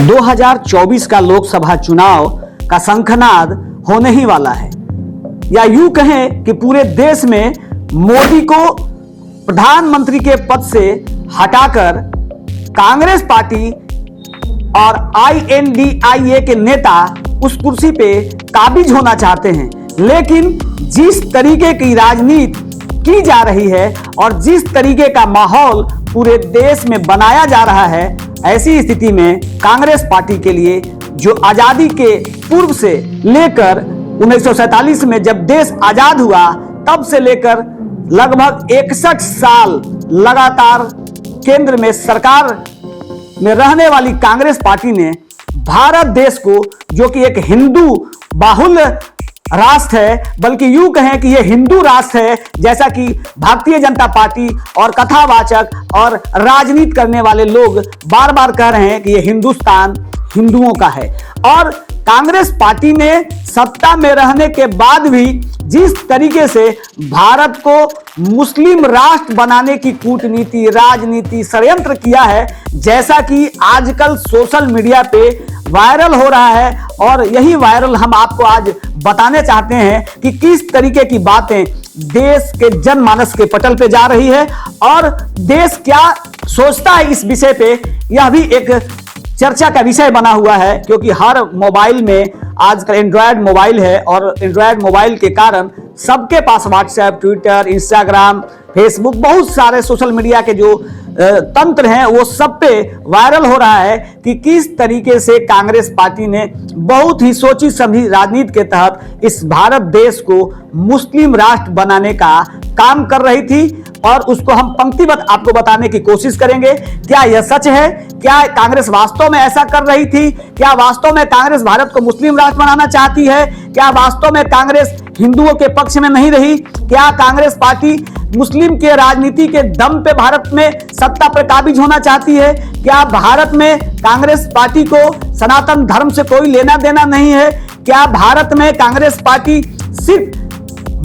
2024 का लोकसभा चुनाव का शंखनाद होने ही वाला है, या यूं कहें कि पूरे देश में मोदी को प्रधानमंत्री के पद से हटाकर कांग्रेस पार्टी और INDIA के नेता उस कुर्सी पे काबिज होना चाहते हैं। लेकिन जिस तरीके की राजनीति की जा रही है और जिस तरीके का माहौल पूरे देश में बनाया जा रहा है, ऐसी स्थिति में कांग्रेस पार्टी के लिए जो आजादी के पूर्व से लेकर 1947 में जब देश आजाद हुआ तब से लेकर लगभग 61 साल लगातार केंद्र में सरकार में रहने वाली कांग्रेस पार्टी ने भारत देश को, जो कि एक हिंदू बाहुल राष्ट्र है, बल्कि यूं कहें कि यह हिंदू राष्ट्र है, जैसा कि भारतीय जनता पार्टी और कथावाचक और राजनीति करने वाले लोग बार बार कह रहे हैं कि यह हिंदुस्तान हिंदुओं का है। और कांग्रेस पार्टी ने सत्ता में रहने के बाद भी जिस तरीके से भारत को मुस्लिम राष्ट्र बनाने की कूटनीति, राजनीति, षड्यंत्र किया है, जैसा कि आजकल सोशल मीडिया पे वायरल हो रहा है, और यही वायरल हम आपको आज बताने चाहते हैं कि किस तरीके की बातें देश के जनमानस के पटल पे जा रही है और देश क्या सोचता है इस विषय पे। यह भी एक चर्चा का विषय बना हुआ है, क्योंकि हर मोबाइल में आजकल एंड्रॉयड मोबाइल है और एंड्रॉयड मोबाइल के कारण सबके पास व्हाट्सएप, ट्विटर, इंस्टाग्राम, फेसबुक, बहुत सारे सोशल मीडिया के जो तंत्र हैं वो सब पे वायरल हो रहा है कि किस तरीके से कांग्रेस पार्टी ने बहुत ही सोची समझी राजनीति के तहत इस भारत देश को मुस्लिम राष्ट्र बनाने का काम कर रही थी। और उसको हम पंक्तिबद्ध आपको बताने की कोशिश करेंगे। क्या यह सच है? क्या कांग्रेस वास्तव में ऐसा कर रही थी? क्या वास्तव में कांग्रेस भारत को मुस्लिम राष्ट्र बनाना चाहती है? क्या वास्तव में कांग्रेस हिंदुओं के पक्ष में नहीं रही? क्या कांग्रेस पार्टी मुस्लिम के राजनीति के दम पे भारत में सत्ता पर काबिज होना चाहती है? क्या भारत में कांग्रेस पार्टी को सनातन धर्म से कोई लेना देना नहीं है? क्या भारत में कांग्रेस पार्टी सिर्फ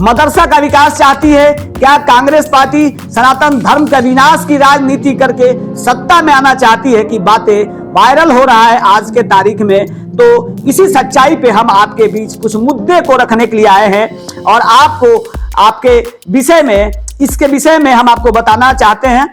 मदरसा का विकास चाहती है? क्या कांग्रेस पार्टी सनातन धर्म का विनाश की राजनीति करके सत्ता में आना चाहती है? कि बातें वायरल हो रहा है आज के तारीख में। तो इसी सच्चाई पे हम आपके बीच कुछ मुद्दे को रखने के लिए आए हैं और आपको आपके विषय में, इसके विषय में हम आपको बताना चाहते हैं।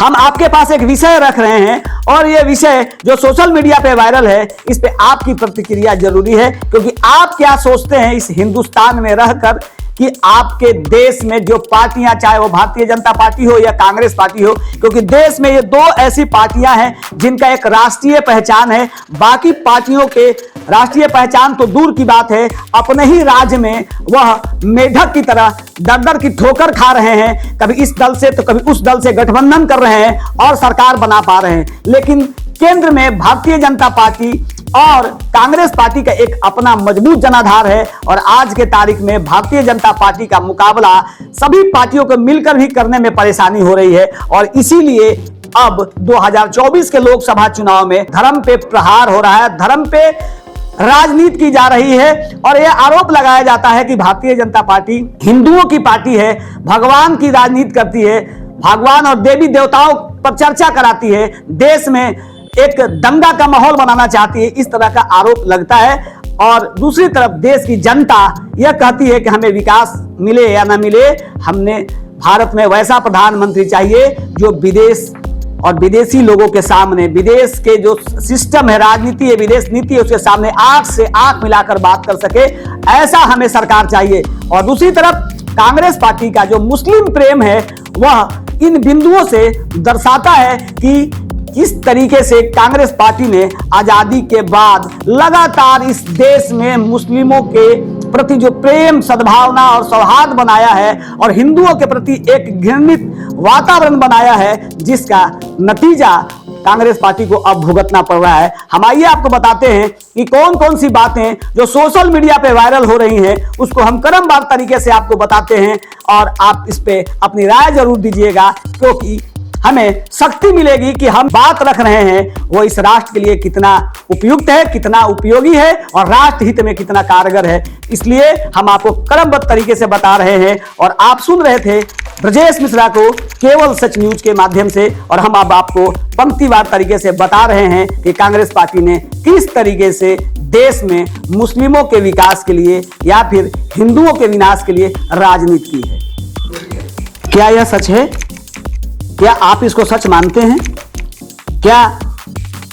हम आपके पास एक विषय रख रहे हैं और यह विषय जो सोशल मीडिया पे वायरल है, इस पे आपकी प्रतिक्रिया जरूरी है, क्योंकि आप क्या सोचते हैं इस हिंदुस्तान में रहकर कि आपके देश में जो पार्टियां, चाहे वो भारतीय जनता पार्टी हो या कांग्रेस पार्टी हो, क्योंकि देश में ये दो ऐसी पार्टियां हैं जिनका एक राष्ट्रीय पहचान है। बाकी पार्टियों के राष्ट्रीय पहचान तो दूर की बात है, अपने ही राज्य में वह मेढक की तरह दर दर की ठोकर खा रहे हैं, कभी इस दल से तो कभी उस दल से गठबंधन कर रहे हैं और सरकार बना पा रहे हैं। लेकिन केंद्र में भारतीय जनता पार्टी और कांग्रेस पार्टी का एक अपना मजबूत जनाधार है, और आज के तारीख में भारतीय जनता पार्टी का मुकाबला सभी पार्टियों को मिलकर भी करने में परेशानी हो रही है। और इसीलिए अब 2024 के लोकसभा चुनाव में धर्म पे प्रहार हो रहा है, धर्म पे राजनीति की जा रही है, और यह आरोप लगाया जाता है कि भारतीय जनता पार्टी हिंदुओं की पार्टी है, भगवान की राजनीति करती है, भगवान और देवी देवताओं पर चर्चा कराती है, देश में एक दंगा का माहौल बनाना चाहती है, इस तरह का आरोप लगता है। और दूसरी तरफ देश की जनता यह कहती है कि हमें विकास मिले या ना मिले, हमने भारत में वैसा प्रधानमंत्री चाहिए जो विदेश और विदेशी लोगों के सामने, विदेश के जो सिस्टम है, राजनीति है, विदेश नीति है, उसके सामने आंख से आंख मिलाकर बात कर सके, ऐसा हमें सरकार चाहिए। और दूसरी तरफ कांग्रेस पार्टी का जो मुस्लिम प्रेम है वह इन बिंदुओं से दर्शाता है कि किस तरीके से कांग्रेस पार्टी ने आजादी के बाद लगातार इस देश में मुस्लिमों के प्रति जो प्रेम, सद्भावना और सौहार्द बनाया है और हिंदुओं के प्रति एक घृणित वातावरण बनाया है, जिसका नतीजा कांग्रेस पार्टी को अब भुगतना पड़ रहा है। हम आइए आपको बताते हैं कि कौन कौन सी बातें जो सोशल मीडिया पे वायरल हो रही हैं उसको हम क्रमबद्ध तरीके से आपको बताते हैं, और आप इस पे अपनी राय जरूर दीजिएगा, क्योंकि हमें शक्ति मिलेगी कि हम बात रख रहे हैं वो इस राष्ट्र के लिए कितना उपयुक्त है, कितना उपयोगी है और राष्ट्र हित में कितना कारगर है। इसलिए हम आपको क्रमबद्ध तरीके से बता रहे हैं और आप सुन रहे थे ब्रजेश मिश्रा को केवल सच न्यूज के माध्यम से, और हम अब आपको पंक्तिवार तरीके से बता रहे हैं कि कांग्रेस पार्टी ने किस तरीके से देश में मुस्लिमों के विकास के लिए या फिर हिंदुओं के विनाश के लिए राजनीति की है। क्या यह सच है? क्या आप इसको सच मानते हैं? क्या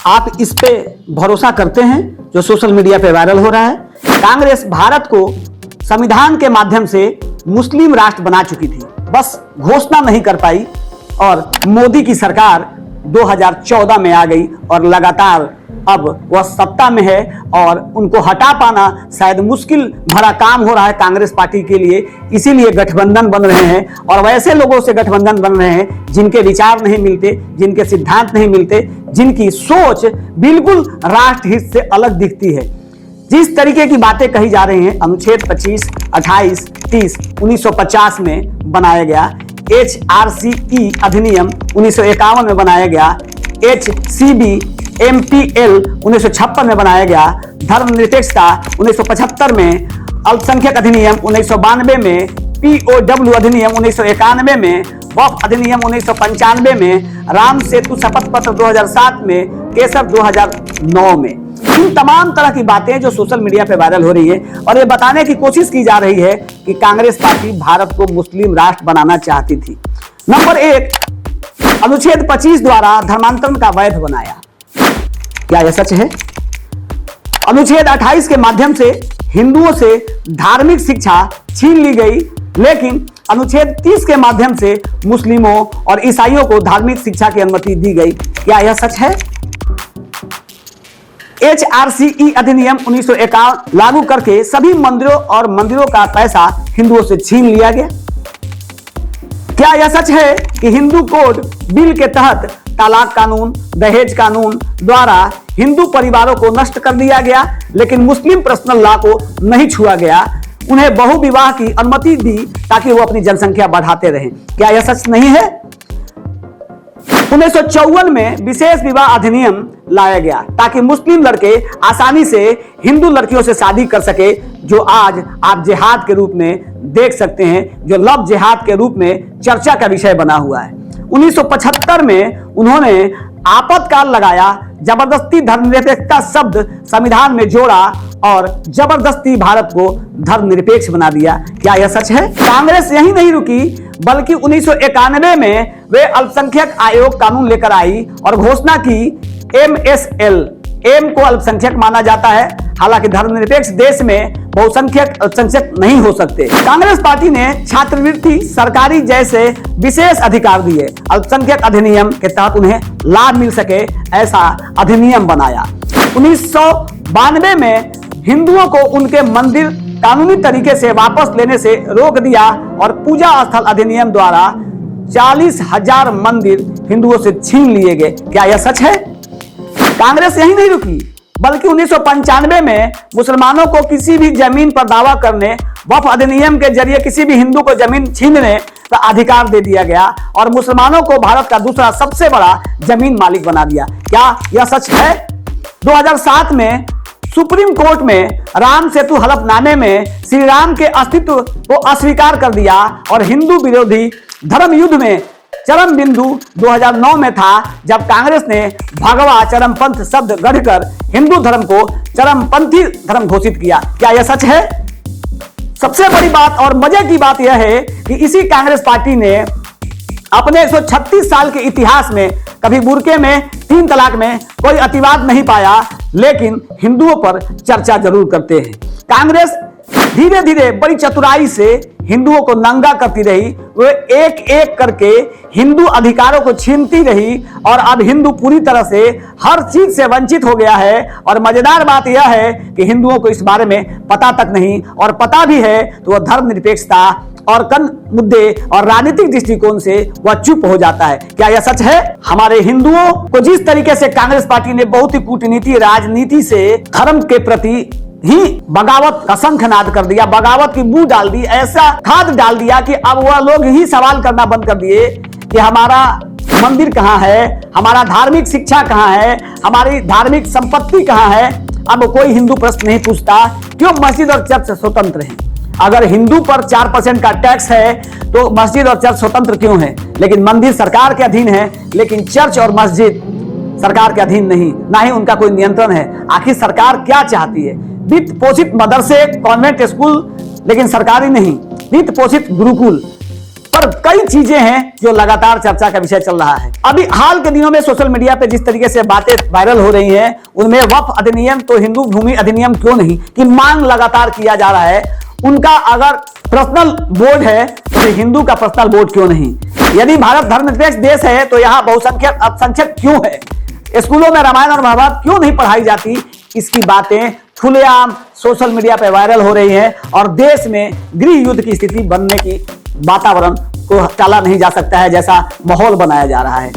आप इस पे भरोसा करते हैं जो सोशल मीडिया पे वायरल हो रहा है? कांग्रेस भारत को संविधान के माध्यम से मुस्लिम राष्ट्र बना चुकी थी, बस घोषणा नहीं कर पाई और मोदी की सरकार 2014 में आ गई और लगातार अब वह सत्ता में है और उनको हटा पाना शायद मुश्किल भरा काम हो रहा है कांग्रेस पार्टी के लिए। इसीलिए गठबंधन बन रहे हैं और वैसे लोगों से गठबंधन बन रहे हैं जिनके विचार नहीं मिलते, जिनके सिद्धांत नहीं मिलते, जिनकी सोच बिल्कुल राष्ट्र हित से अलग दिखती है। जिस तरीके की बातें कही जा रही हैं, अनुच्छेद 25, 28, 30 1950 में बनाया गया, HRCE अधिनियम 1951 में बनाया गया, HCB MPL 1956 में बनाया गया, धर्मनिरपेक्षता 1975 में, अल्पसंख्यक अधिनियम 1992 में, POW अधिनियम 1991 में, वक्फ अधिनियम 1995 में, राम सेतु शपथ पत्र 2007 में, केसर 2009 में। इन तमाम तरह की बातें जो सोशल मीडिया पे वायरल हो रही है और ये बताने की कोशिश की जा रही है कि कांग्रेस पार्टी भारत को मुस्लिम राष्ट्र बनाना चाहती थी। नंबर 1, अनुच्छेद 25 द्वारा धर्मांतरण का वैध बनाया। क्या यह सच है? अनुच्छेद 28 के माध्यम से हिंदुओं से धार्मिक शिक्षा छीन ली गई, लेकिन अनुच्छेद 30 के माध्यम से मुस्लिमों और ईसाइयों को धार्मिक शिक्षा की अनुमति दी गई। क्या यह सच है? HRCE अधिनियम 1951 लागू करके सभी मंदिरों और मंदिरों का पैसा हिंदुओं से छीन लिया गया। क्या यह सच है कि हिंदू कोड बिल के तहत तलाक कानून, दहेज कानून द्वारा हिंदू परिवारों को नष्ट कर दिया गया, लेकिन मुस्लिम पर्सनल लॉ को नहीं छुआ गया, उन्हें बहुविवाह की अनुमति दी ताकि वो अपनी जनसंख्या बढ़ाते रहें? क्या यह सच नहीं है? 1954 में विशेष विवाह अधिनियम लाया गया ताकि मुस्लिम लड़के आसानी से हिंदू लड़कियों से शादी कर सके, जो आज आप जिहाद के रूप में देख सकते हैं, जो लव जिहाद के रूप में चर्चा का विषय बना हुआ है। 1975 में उन्होंने आपातकाल लगाया, जबरदस्ती धर्मनिरपेक्षता शब्द संविधान में जोड़ा और जबरदस्ती भारत को धर्मनिरपेक्ष बना दिया। क्या यह सच है? कांग्रेस यही नहीं रुकी, बल्कि 1991 में वे अल्पसंख्यक आयोग कानून लेकर आई और घोषणा की MSL, एम को अल्पसंख्यक माना जाता है, हालांकि धर्मनिरपेक्ष देश में बहुसंख्यक अल्पसंख्यक नहीं हो सकते। कांग्रेस पार्टी ने छात्रवृत्ति, सरकारी जैसे विशेष अधिकार दिए, अल्पसंख्यक अधिनियम के तहत उन्हें लाभ मिल सके, ऐसा अधिनियम बनाया। 1992 में हिंदुओं को उनके मंदिर कानूनी तरीके से वापस लेने से रोक दिया और पूजा स्थल अधिनियम द्वारा 40,000 मंदिर हिंदुओं से छीन लिए गए। क्या यह सच है? कांग्रेस यही नहीं रुकी, बल्कि 1995 में मुसलमानों को किसी भी जमीन पर दावा करने, वक्फ अधिनियम के जरिए किसी भी हिंदू को जमीन छीनने का अधिकार दे दिया गया और मुसलमानों को भारत का दूसरा सबसे बड़ा जमीन मालिक बना दिया। क्या यह सच है? 2007 में सुप्रीम कोर्ट में राम सेतु हलफनामे में श्री राम के अस्तित्व को अस्वीकार कर दिया और हिंदू विरोधी धर्म युद्ध में चरम बिंदु 2009 में था, जब कांग्रेस ने भगवा चरमपंथ शब्द गढ़कर हिंदू धर्म को चरमपंथी धर्म घोषित किया। क्या यह सच है? सबसे बड़ी बात और मजे की बात यह है कि इसी कांग्रेस पार्टी ने अपने 136 साल के इतिहास में कभी बुर्के में, 3 तलाक में कोई अतिवाद नहीं पाया, लेकिन हिंदुओं पर चर्चा जरूर करते हैं। कांग्रेस धीरे धीरे बड़ी चतुराई से हिंदुओं को नंगा करती रही, वे एक एक करके हिंदू अधिकारों को छीनती रही और अब हिंदू पूरी तरह से हर चीज से वंचित हो गया है। और मजेदार बात यह है कि हिंदुओं को इस बारे में पता तक नहीं, और पता भी है तो वह धर्मनिरपेक्षता और कन मुद्दे और राजनीतिक दृष्टिकोण से वह चुप हो जाता है। क्या यह सच है? हमारे हिंदुओं को जिस तरीके से कांग्रेस पार्टी ने बहुत ही कूटनीति, राजनीति से धर्म के प्रति ही बगावत का शंखनाद कर दिया, बगावत की बू डाल दी, ऐसा खाद डाल दिया कि अब वह लोग ही सवाल करना बंद कर दिए कि हमारा मंदिर कहाँ है, हमारा धार्मिक शिक्षा कहाँ है, हमारी धार्मिक संपत्ति कहाँ है। अब कोई हिंदू प्रश्न नहीं पूछता क्यों मस्जिद और चर्च स्वतंत्र हैं। अगर हिंदू पर 4% का टैक्स है तो मस्जिद और चर्च स्वतंत्र क्यों है, लेकिन मंदिर सरकार के अधीन है, लेकिन चर्च और मस्जिद सरकार के अधीन नहीं, ना ही उनका कोई नियंत्रण है। आखिर सरकार क्या चाहती है? वित्त पोषित मदरसे, कॉन्वेंट स्कूल, लेकिन सरकारी नहीं, वित्त पोषित गुरुकुल। पर कई चीजें हैं जो लगातार चर्चा का विषय चल रहा है। अभी हाल के दिनों में सोशल मीडिया पे जिस तरीके से बातें वायरल हो रही हैं, उनमें वक्फ अधिनियम तो हिंदू भूमि अधिनियम क्यों नहीं की मांग लगातार किया जा रहा है। उनका अगर पर्सनल बोर्ड है तो हिंदू का पर्सनल बोर्ड क्यों नहीं? यदि भारत धर्मनिरपेक्ष देश है तो यहाँ बहुसंख्यक अल्पसंख्यक क्यों है? स्कूलों में रामायण और महाभारत क्यों नहीं पढ़ाई जाती? इसकी बातें खुलेआम सोशल मीडिया पर वायरल हो रही हैं और देश में गृह युद्ध की स्थिति बनने की वातावरण को टाला नहीं जा सकता है, जैसा माहौल बनाया जा रहा है।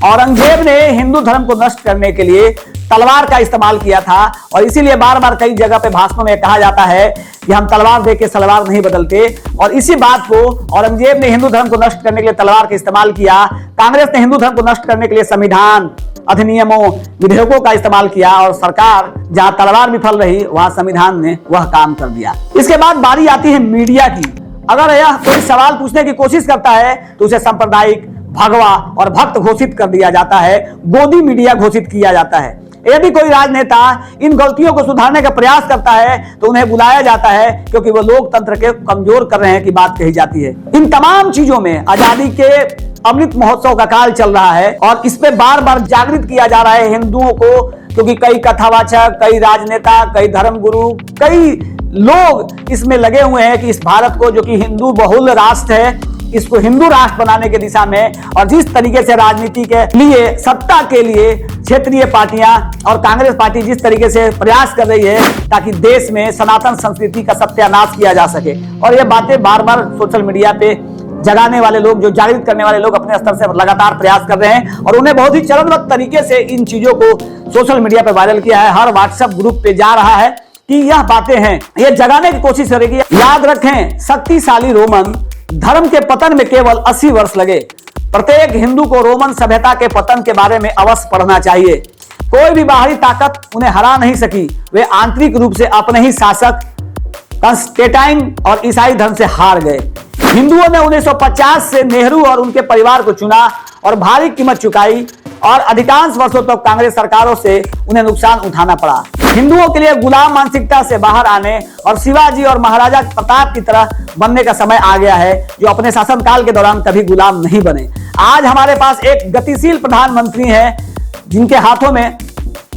औरंगजेब ने हिंदू धर्म को नष्ट करने के लिए तलवार का इस्तेमाल किया था और इसीलिए बार बार कई जगह पे भाषणों में कहा जाता है कि हम तलवार दे के सलवार नहीं बदलते। और इसी बात को औरंगजेब ने हिंदू धर्म को नष्ट करने के लिए तलवार का इस्तेमाल किया, कांग्रेस ने हिंदू धर्म को नष्ट करने के लिए संविधान, अधिनियमों, विधेयकों का इस्तेमाल किया और सरकार जहां तलवार विफल रही वहां संविधान ने वह काम कर दिया। इसके बाद बारी आती है मीडिया की। अगर यह कोई सवाल पूछने की कोशिश करता है तो उसे सांप्रदायिक, भगवा और भक्त घोषित कर दिया जाता है, गोदी मीडिया घोषित किया जाता है। यदि कोई राजनेता इन गलतियों को सुधारने का प्रयास करता है तो उन्हें बुलाया जाता है, क्योंकि वो लोकतंत्र के कमजोर कर रहे हैं की बात कही जाती है। इन तमाम चीजों में आजादी के अमृत महोत्सव का काल चल रहा है और इस पे बार बार जागृत किया जा रहा है हिंदुओं को, क्योंकि कई कथावाचक, कई राजनेता, कई धर्मगुरु, कई लोग इसमें लगे हुए हैं कि इस भारत को, जो कि हिंदू बहुल राष्ट्र है, इसको हिंदू राष्ट्र बनाने की दिशा में और जिस तरीके से राजनीति के लिए, सत्ता के लिए क्षेत्रीय पार्टियां और कांग्रेस पार्टी जिस तरीके से प्रयास कर रही है ताकि देश में सनातन संस्कृति का सत्यानाश किया जा सके। और ये बातें बार बार सोशल मीडिया पे जगाने वाले लोग, जो जागृत करने वाले लोग अपने स्तर से लगातार प्रयास कर रहे हैं और उन्हें बहुत ही चरणबद्ध तरीके से इन चीजों को सोशल मीडिया पे वायरल किया है। हर व्हाट्सएप ग्रुप पे जा रहा है कि यह बातें हैं, ये जगाने की कोशिश करेगी। याद रखें, शक्तिशाली रोमन धर्म के पतन में केवल 80 वर्ष लगे। प्रत्येक हिंदू को रोमन सभ्यता के पतन के बारे में अवश्य पढ़ना चाहिए। कोई भी बाहरी ताकत उन्हें हरा नहीं सकी, वे आंतरिक रूप से अपने ही शासक कंस्टेंटाइन और ईसाई धर्म से हार गए। हिंदुओं ने 1950 से नेहरू और उनके परिवार को चुना और भारी कीमत चुकाई और अधिकांश वर्षों तक कांग्रेस सरकारों से उन्हें नुकसान उठाना पड़ा। हिंदुओं के लिए गुलाम मानसिकता से बाहर आने और शिवाजी और महाराजा प्रताप की तरह बनने का समय आ गया है, जो अपने शासनकाल के दौरान कभी गुलाम नहीं बने। आज हमारे पास एक गतिशील प्रधानमंत्री है जिनके हाथों में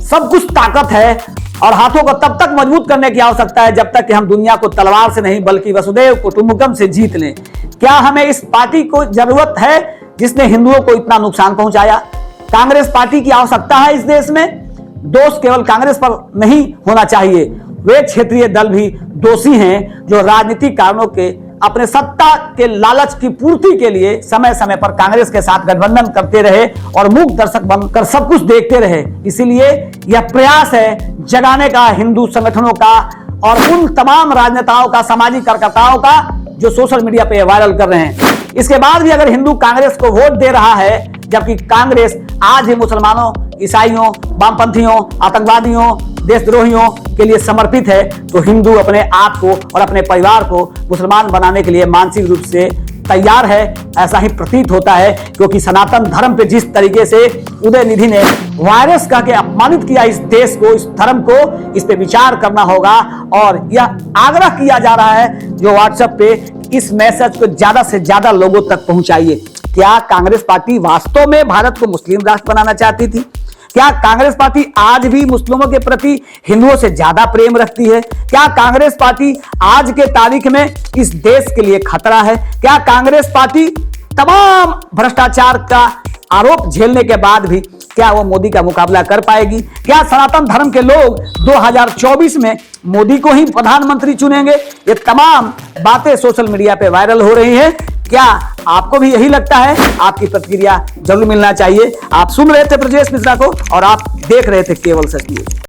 सब कुछ ताकत है और हाथों को तब तक मजबूत करने की आवश्यकता है जब तक कि हम दुनिया को तलवार से नहीं बल्कि वसुदेव कुटुंबकम से जीत लें। क्या हमें इस पार्टी को जरूरत है जिसने हिंदुओं को इतना नुकसान पहुंचाया? कांग्रेस पार्टी की आवश्यकता है इस देश में। दोष केवल कांग्रेस पर नहीं होना चाहिए, वे क्षेत्रीय दल भी दोषी हैं जो राजनीतिक कारणों के अपने सत्ता के लालच की पूर्ति के लिए समय समय पर कांग्रेस के साथ गठबंधन करते रहे और मूक दर्शक बनकर सब कुछ देखते रहे। इसीलिए यह प्रयास है जगाने का हिंदू संगठनों का और उन तमाम राजनेताओं का, सामाजिक कार्यकर्ताओं का जो सोशल मीडिया पे वायरल कर रहे हैं। इसके बाद भी अगर हिंदू कांग्रेस को वोट दे रहा है, जबकि कांग्रेस आज ही मुसलमानों, ईसाइयों, वामपंथियों, आतंकवादियों, देशद्रोहियों के लिए समर्पित है, तो हिंदू अपने आप को और अपने परिवार को मुसलमान बनाने के लिए मानसिक रूप से तैयार है, ऐसा ही प्रतीत होता है। क्योंकि सनातन धर्म पे जिस तरीके से उदयनिधि ने वायरस कह के अपमानित किया इस देश को, इस धर्म को, इस पे विचार करना होगा। और यह आग्रह किया जा रहा है जो व्हाट्सएप पे, इस मैसेज को ज्यादा से ज्यादा लोगों तक पहुंचाइए। क्या कांग्रेस पार्टी वास्तव में भारत को मुस्लिम राष्ट्र बनाना चाहती थी? क्या कांग्रेस पार्टी आज भी मुस्लिमों के प्रति हिंदुओं से ज्यादा प्रेम रखती है? क्या कांग्रेस पार्टी आज के तारीख में इस देश के लिए खतरा है? क्या कांग्रेस पार्टी तमाम भ्रष्टाचार का आरोप झेलने के बाद भी क्या वो मोदी का मुकाबला कर पाएगी? क्या सनातन धर्म के लोग 2024 में मोदी को ही प्रधानमंत्री चुनेंगे? ये तमाम बातें सोशल मीडिया पे वायरल हो रही हैं। क्या आपको भी यही लगता है? आपकी प्रतिक्रिया जरूर मिलना चाहिए। आप सुन रहे थे ब्रजेश मिश्रा को और आप देख रहे थे केवल सच न्यूज।